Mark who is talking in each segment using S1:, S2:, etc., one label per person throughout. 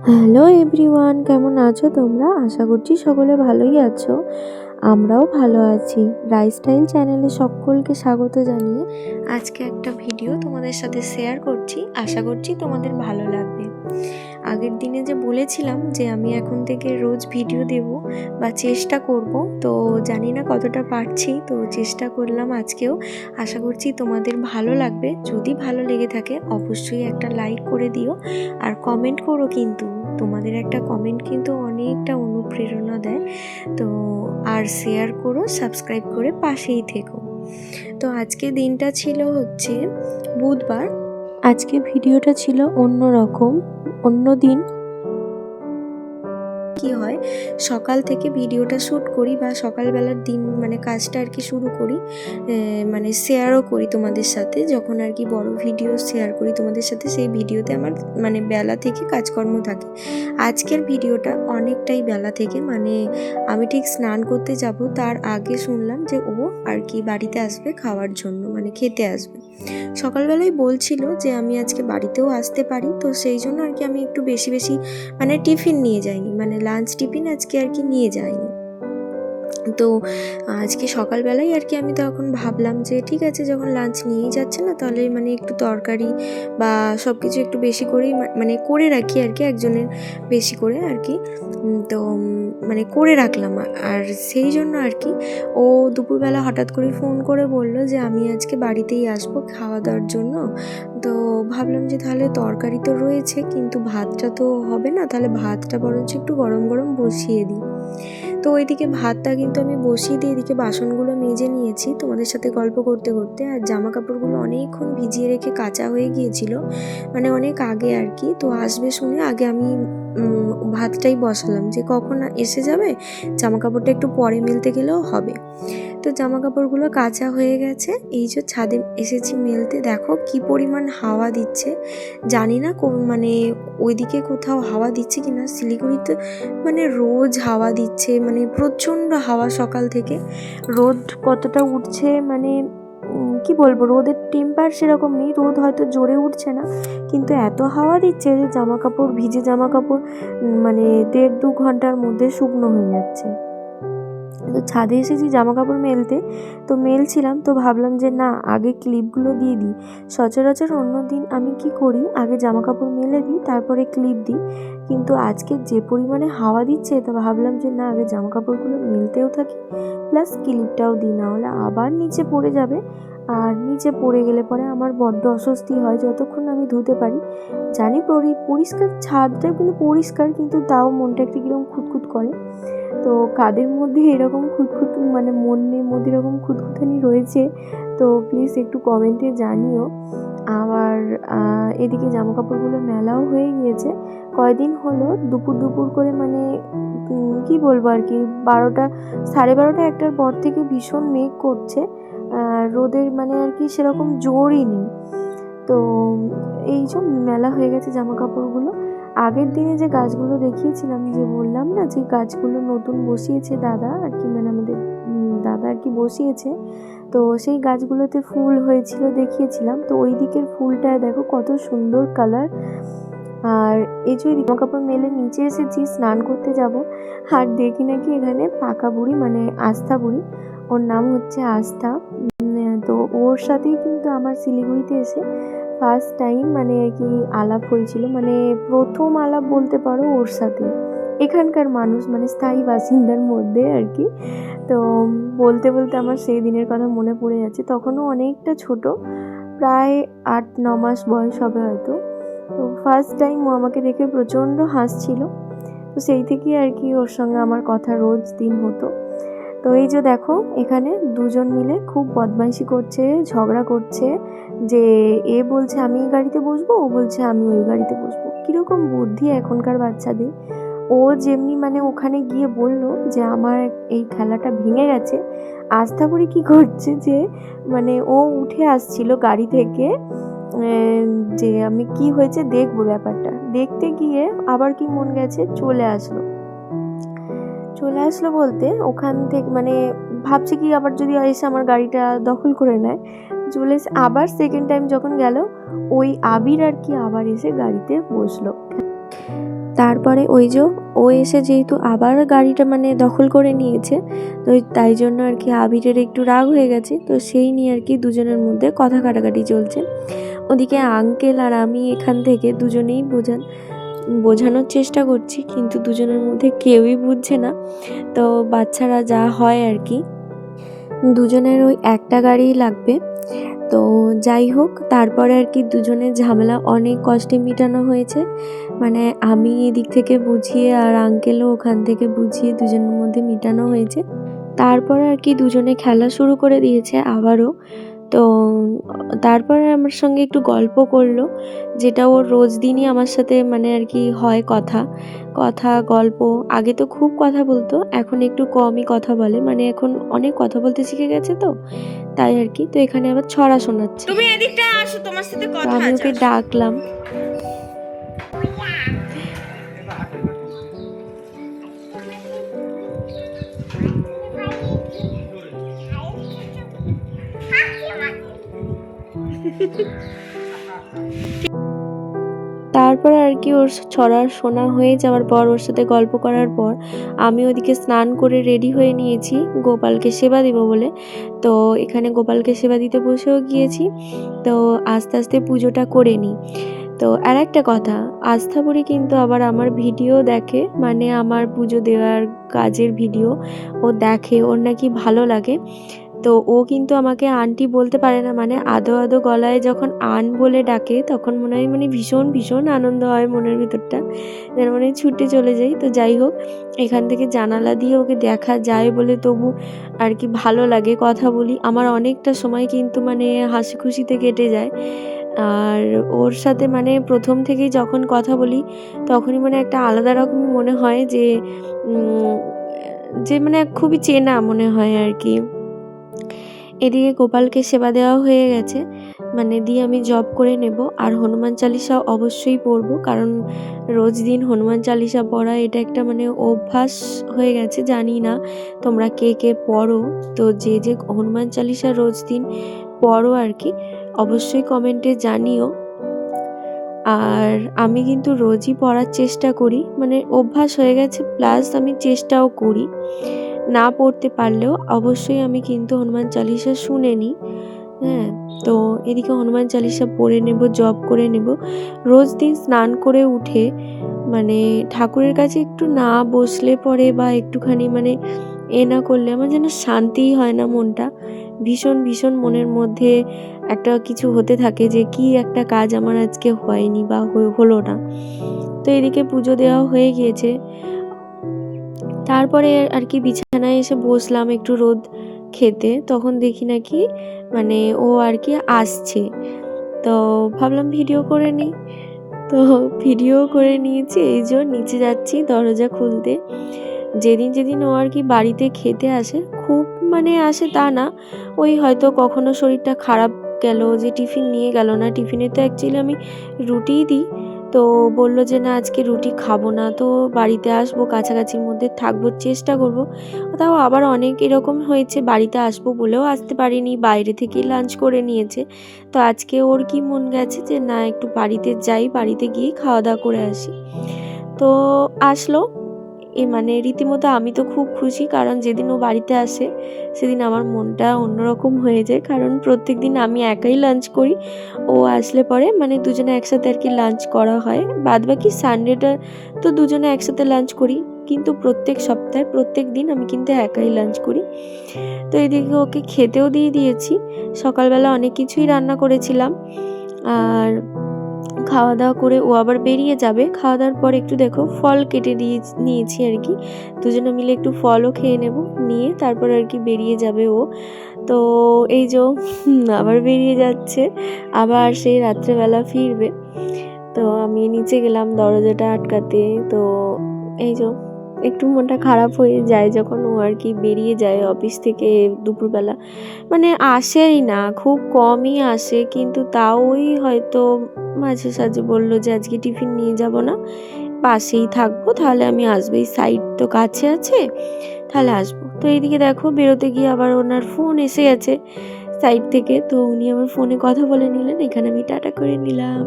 S1: Hello everyone, কেমন আছো তোমরা? আশা করছি সকলে ভালোই আছো। আমরাও ভালো আছি। লাইফস্টাইল চ্যানেলে সকলকে স্বাগত জানিয়ে আজকে একটা ভিডিও তোমাদের সাথে শেয়ার করছি। আশা করছি তোমাদের ভালো লাগবে। আগের দিনে যে বলেছিলাম যে আমি এখন থেকে রোজ ভিডিও দেব বা চেষ্টা করব, তো জানি না কতটা পারছি, তো চেষ্টা করলাম আজকেও। আশা করছি তোমাদের ভালো লাগবে। যদি ভালো লেগে থাকে অবশ্যই একটা লাইক করে দিও আর কমেন্ট করো, কিন্তু তোমাদের একটা কমেন্ট কিন্তু অনেকটা অনুপ্রেরণা দেয়। তো আর শেয়ার করো, সাবস্ক্রাইব করে পাশেই থেকো। তো আজকে দিনটা ছিল হচ্ছে বুধবার। আজকে ভিডিওটা ছিল অন্য রকম, অন্য দিন। কি হয়, সকাল থেকে ভিডিওটা শ্যুট করি বা সকালবেলার দিন মানে কাজটা আর কি শুরু করি, মানে শেয়ারও করি তোমাদের সাথে। যখন আর কি বড় ভিডিও শেয়ার করি তোমাদের সাথে, সেই ভিডিওতে আমার মানে বেলা থেকে কাজকর্ম থাকে। আজকের ভিডিওটা অনেকটাই বেলা থেকে, মানে আমি ঠিক স্নান করতে যাব তার আগে শুনলাম যে ও আর কি বাড়িতে আসবে খাওয়ার জন্য, মানে খেতে আসবে। সকালবেলায় বলছিল যে আমি আজকে বাড়িতেও আসতে পারি, তো সেই জন্য আর কি আমি একটু বেশি বেশি মানে টিফিন নিয়ে যাইনি, মানে লাঞ্চ টিফিন আজকে আর কি নিয়ে যাইনি। তো আজকে সকালবেলায় আর কি আমি তখন ভাবলাম যে ঠিক আছে, যখন লাঞ্চ নিয়েই যাচ্ছে না, তাহলে মানে একটু তরকারি বা সব কিছু একটু বেশি করেই মানে করে রাখি আর কি, একজনের বেশি করে আর কি। তো মানে করে রাখলাম। আর সেই জন্য আর কি ও দুপুরবেলা হঠাৎ করে ফোন করে বললো যে আমি আজকে বাড়িতেই আসবো খাওয়া দাওয়ার জন্য। তো ভাবলাম যে তাহলে তরকারি তো রয়েছে, কিন্তু ভাতটা তো হবে না, তাহলে ভাতটা বরঞ্চ একটু গরম গরম বসিয়ে দিই। তো ওইদিকে ভাতটা কিন্তু আমি বসিয়ে দিয়ে এদিকে বাসনগুলো মেজে নিয়েছি তোমাদের সাথে গল্প করতে করতে। আর জামা কাপড়গুলো অনেকক্ষণ ভিজিয়ে রেখে কাচা হয়ে গিয়েছিল, মানে অনেক আগে আর কি। তো আসবে শুনে আগে আমি ভাতটাই বসালাম, যে কখন এসে যাবে, জামা কাপড়টা একটু পরে মেলতে গেলেও হবে। তো জামা কাপড়গুলো কাচা হয়ে গেছে, এই যে ছাদে এসেছি মেলতে। দেখো কি পরিমাণ হাওয়া দিচ্ছে, জানি না মানে ওইদিকে কোথাও হাওয়া দিচ্ছে কিনা। শিলিগুড়িতে মানে রোজ হাওয়া দিচ্ছে, মানে প্রচণ্ড হাওয়া সকাল থেকে। রোদ কতটা উঠছে মানে কি বলবো, রোদের টেম্পার সেরকম নেই, রোদ হয়তো জোরে উঠছে না, কিন্তু এত হাওয়া দিচ্ছে যে জামা কাপড়, ভিজে জামা কাপড় মানে 1.5-2 ঘন্টার মধ্যে শুকনো হয়ে যাচ্ছে। তো ছাদে এসেছি জামা কাপড় মেলতে, তো মেলছিলাম, তো ভাবলাম যে না, আগে ক্লিপগুলো দিয়ে দিই। সচরাচর অন্য দিন আমি কি করি, আগে জামা কাপড় মেলে দিই তারপরে ক্লিপ দিই, কিন্তু আজকে যে পরিমাণে হাওয়া দিচ্ছে, তো ভাবলাম যে না, আগে জামা কাপড়গুলো মেলতেও থাকি প্লাস ক্লিপটাও দিই, না হলে আবার নিচে পড়ে যাবে। আর নিচে পড়ে গেলে পরে আমার বড্ড অস্বস্তি হয় যতক্ষণ আমি ধুতে পারি। জানি পরিষ্কার ছাদটা কিন্তু পরিষ্কার, কিন্তু তাও মনটা একটু কিরকম খুঁতখুত করে। তো কাদের মধ্যে এরকম খুঁতখুত মানে মনের মধ্যে এরকম খুঁতখুতানি রয়েছে, তো প্লিজ একটু কমেন্টে জানিও। আবার এদিকে জামা কাপড়গুলো মেলাও হয়ে গিয়েছে। কয়দিন হলো দুপুর দুপুর করে, মানে কি বলবো আর কি, 12টা 12:30 1টার পর থেকে ভীষণ মেঘ করছে। রোদের মানে আর কি সেরকম জোরই নেই। তো এই যে মেলা হয়ে গেছে জামা কাপড়গুলো। আগের দিনে যে গাছগুলো দেখিয়েছিলাম, যে বললাম না যে গাছগুলো নতুন বসিয়েছে দাদা আর কি, মানে আমাদের দাদা আর কি বসিয়েছে, তো সেই গাছগুলোতে ফুল হয়েছিল দেখিয়েছিলাম। তো ওই দিকের ফুলটায় দেখো কত সুন্দর কালার। আর এই যে জামা কাপড় মেলে নিচে এসেছি স্নান করতে যাব, আর দেখি নাকি এখানে পাকা বুড়ি, মানে আস্থা বুড়ি, ওর নাম হচ্ছে আস্থা। তো ওর সাথেই কিন্তু আমার শিলিগুড়িতে এসে ফার্স্ট টাইম মানে আর কি আলাপ হয়েছিল, মানে প্রথম আলাপ বলতে পারো ওর সাথে, এখানকার মানুষ মানে স্থায়ী বাসিন্দার মধ্যে আর কি। তো বলতে বলতে আমার সেই দিনের কথা মনে পড়ে যাচ্ছে। তখনও অনেকটা ছোট, প্রায় 8-9 মাস বয়স হবে হয়তো। তো ফার্স্ট টাইম ও আমাকে দেখে প্রচণ্ড হাসছিল। তো সেই থেকেই আর কি ওর সঙ্গে আমার কথা রোজ দিন হতো। তো এই যে দেখো এখানে দুজন মিলে খুব বদমাইশি করছে, ঝগড়া করছে, যে এ বলছে আমি এই গাড়িতে বসবো, ও বলছে আমি ওই গাড়িতে বসবো। কীরকম বুদ্ধি এখনকার বাচ্চাদের। ও যেমনি মানে ওখানে গিয়ে বলল যে আমার এই খেলাটা ভেঙে গেছে, আস্থা করে কী করছে যে মানে ও উঠে আসছিল গাড়ি থেকে, যে আমি কি হয়েছে দেখবো, ব্যাপারটা দেখতে গিয়ে আবার কি মন গেছে, চলে আসলো বলতে ওখান থেকে মানে ভাবছে কি আবার যদি এসে আমার গাড়িটা দখল করে নেয়। চলে এসে আবার সেকেন্ড টাইম যখন গেল, ওই আবির আর কি আবার এসে গাড়িতে বসলো। তারপরে ওই যে ও এসে যেহেতু আবার গাড়িটা মানে দখল করে নিয়েছে, তো তাই জন্য আর কি আবিরের একটু রাগ হয়ে গেছে। তো সেই নিয়ে আর কি দুজনের মধ্যে কথা কাটাকাটি চলছে। ওদিকে আঙ্কেল আর আমি এখান থেকে দুজনেই বোঝানোর চেষ্টা করছি, কিন্তু দুজনের মধ্যে কেউই বুঝছে না। তো বাচ্চারা যা হয় আর কি, দুজনের ওই একটা গাড়িই লাগবে। তো যাই হোক, তারপরে আর কি দুজনের ঝামেলা অনেক কষ্টে মেটানো হয়েছে। মানে আমি এদিক থেকে বুঝিয়ে আর আঙ্কেলও ওখান থেকে বুঝিয়ে দুজনের মধ্যে মেটানো হয়েছে। তারপরে আর কি দুজনে খেলা শুরু করে দিয়েছে আবারও। তো তারপরে আমার সঙ্গে একটু গল্প করলো, যেটা ওর রোজ দিনই আমার সাথে মানে আর কি হয় কথা কথা গল্প। আগে তো খুব কথা বলতো, এখন একটু কমই কথা বলে, মানে এখন অনেক কথা বলতে শিখে গেছে তো তাই আর কি। তো এখানে আবার ছড়া শোনাচ্ছে,
S2: তুমি এদিকটা আসো, তোমার সাথে কথা
S1: আমি
S2: আছে।
S1: ওকে ডাকলাম। তারপর আর কি ওর ছড়া শোনা হয়ে যাওয়ার পর, ওর সাথে গল্প করার পর আমি ওদিকে স্নান করে রেডি হয়ে নিয়েছি গোপালকে সেবা দিব বলে। তো এখানে গোপালকে সেবা দিতে বসেও গিয়েছি। তো আস্তে আস্তে পুজোটা করে নিই। তো আর একটা কথা, আস্থা বুড়ি কিন্তু আবার আমার ভিডিও দেখে, মানে আমার পুজো দেওয়ার কাজের ভিডিও ও দেখে, ওর নাকি ভালো লাগে। তো ও কিন্তু আমাকে আন্টি বলতে পারে না, মানে আদো আদো গলায় যখন আন বলে ডাকে তখন মনে হয় মানে ভীষণ ভীষণ আনন্দ হয় মনের ভিতরটা, যেন মানে ছুটে চলে যাই। তো যাই হোক, এখান থেকে জানালা দিয়ে ওকে দেখা যায় বলে তবু আর কি ভালো লাগে, কথা বলি, আমার অনেকটা সময় কিন্তু মানে হাসি খুশিতে কেটে যায়। আর ওর সাথে মানে প্রথম থেকেই যখন কথা বলি তখনই মানে একটা আলাদা রকম মনে হয় যে যে মানে খুবই চেনা মনে হয় আর কি। এদিকে গোপালকে সেবা দেওয়া হয়ে গেছে, মানে দিয়ে আমি জব করে নেব। আর হনুমান চালিসা অবশ্যই পড়বো, কারণ রোজ দিন হনুমান চালিসা পড়া এটা একটা মানে অভ্যাস হয়ে গেছে। জানি না তোমরা কে কে পড়ো, তো যে যে হনুমান চালিসা রোজ দিন পড়ো আর কি অবশ্যই কমেন্টে জানিও। আর আমি কিন্তু রোজই পড়ার চেষ্টা করি, মানে অভ্যাস হয়ে গেছে, প্লাস আমি চেষ্টাও করি। না পড়তে পারলেও অবশ্যই আমি কিন্তু হনুমান চালিসা শুনে নিই। হ্যাঁ, তো এদিকে হনুমান চালিসা পড়ে নেব, জব করে নেব। রোজ দিন স্নান করে উঠে মানে ঠাকুরের কাছে একটু না বসলে পরে বা একটুখানি মানে না করলে আমার যেন শান্তিই হয় না মনটা। ভীষণ ভীষণ মনের মধ্যে একটা কিছু হতে থাকে যে কি একটা কাজ আমার আজকে হয়নি বা হলো না। তো এদিকে পুজো দেওয়া হয়ে গিয়েছে। তারপরে আর কি বিছানায় এসে বসলাম একটু রোদ খেতে, তখন দেখি নাকি মানে ও আর কি আসছে। তো ভাবলাম ভিডিও করে নিই, তো ভিডিও করে নিয়েছি। এই যে নিচে যাচ্ছি দরজা খুলতে। যেদিন যেদিন ও আর কি বাড়িতে খেতে আসে, খুব মানে আসে তা না, ওই হয়তো কখনো শরীরটা খারাপ গেল যে টিফিন নিয়ে গেল না, টিফিনে তো অ্যাকচুয়ালি আমি রুটিই দিই। তো বললো যে না আজকে রুটি খাবো না, তো বাড়িতে আসবো, কাছাকাছির মধ্যে থাকবো, চেষ্টা করব। তাও আবার অনেক এরকম হয়েছে বাড়িতে আসবো বলেও আসতে পারিনি, বাইরে থেকেই লাঞ্চ করে নিয়েছে। তো আজকে ওর কি মন গেছে যে না একটু বাড়িতে যাই, বাড়িতে গিয়ে খাওয়া দাওয়া করে আসি। তো আসলো, মানে রীতিমতো আমি তো খুব খুশি, কারণ যেদিন ও বাড়িতে আসে সেদিন আমার মনটা অন্যরকম হয়ে যায়, কারণ প্রত্যেক দিন আমি একাই লাঞ্চ করি, ও আসলে পরে মানে দুজনে একসাথে আর কি লাঞ্চ করা হয়। বাদবাকি সানডেটা তো দুজনে একসাথে লাঞ্চ করি, কিন্তু প্রত্যেক সপ্তাহে প্রত্যেক দিন আমি কিন্তু একাই লাঞ্চ করি। তো এদিকে ওকে খেতেও দিয়ে দিয়েছি, সকালবেলা অনেক কিছুই রান্না করেছিলাম। আর খাওয়া দাওয়া করে ও আবার বেরিয়ে যাবে, খাওয়া দাওয়ার পর একটু দেখো ফল কেটে নিয়েছি আর কি, দুজনে মিলে একটু ফলও খেয়ে নেব, নিয়ে তারপর আর কি বেরিয়ে যাবে ও। তো এই যে আবার বেরিয়ে যাচ্ছে, আবার সেই রাত্রেবেলা ফিরবে। তো আমি নিচে গেলাম দরজাটা আটকাতে। তো এই যে একটু মনটা খারাপ হয়ে যায় যখন ও আর কি বেরিয়ে যায় অফিস থেকে দুপুরবেলা, মানে আসেই না, খুব কমই আসে, কিন্তু তাও ওই হয়তো মাঝে সাঝে বললো যে আজকে টিফিন নিয়ে যাব না, পাশেই থাকবো, তাহলে আমি আসবো, এই সাইড তো কাছে আছে, তাহলে আসবো। তো এইদিকে দেখো বেরোতে গিয়ে আবার ওনার ফোন এসে গেছে সাইড থেকে, তো উনি আমার ফোনে কথা বলে নিলেন, এখানে আমি টাটা করে নিলাম।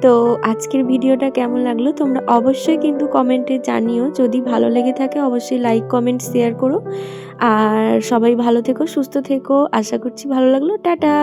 S1: তো আজকের ভিডিওটা কেমন লাগলো তোমরা অবশ্যই কিন্তু কমেন্টে জানিও। যদি ভালো লেগে থাকে অবশ্যই লাইক কমেন্ট শেয়ার করো। আর সবাই ভালো থেকো, সুস্থ থেকো। আশা করছি ভালো লাগলো। টাটা।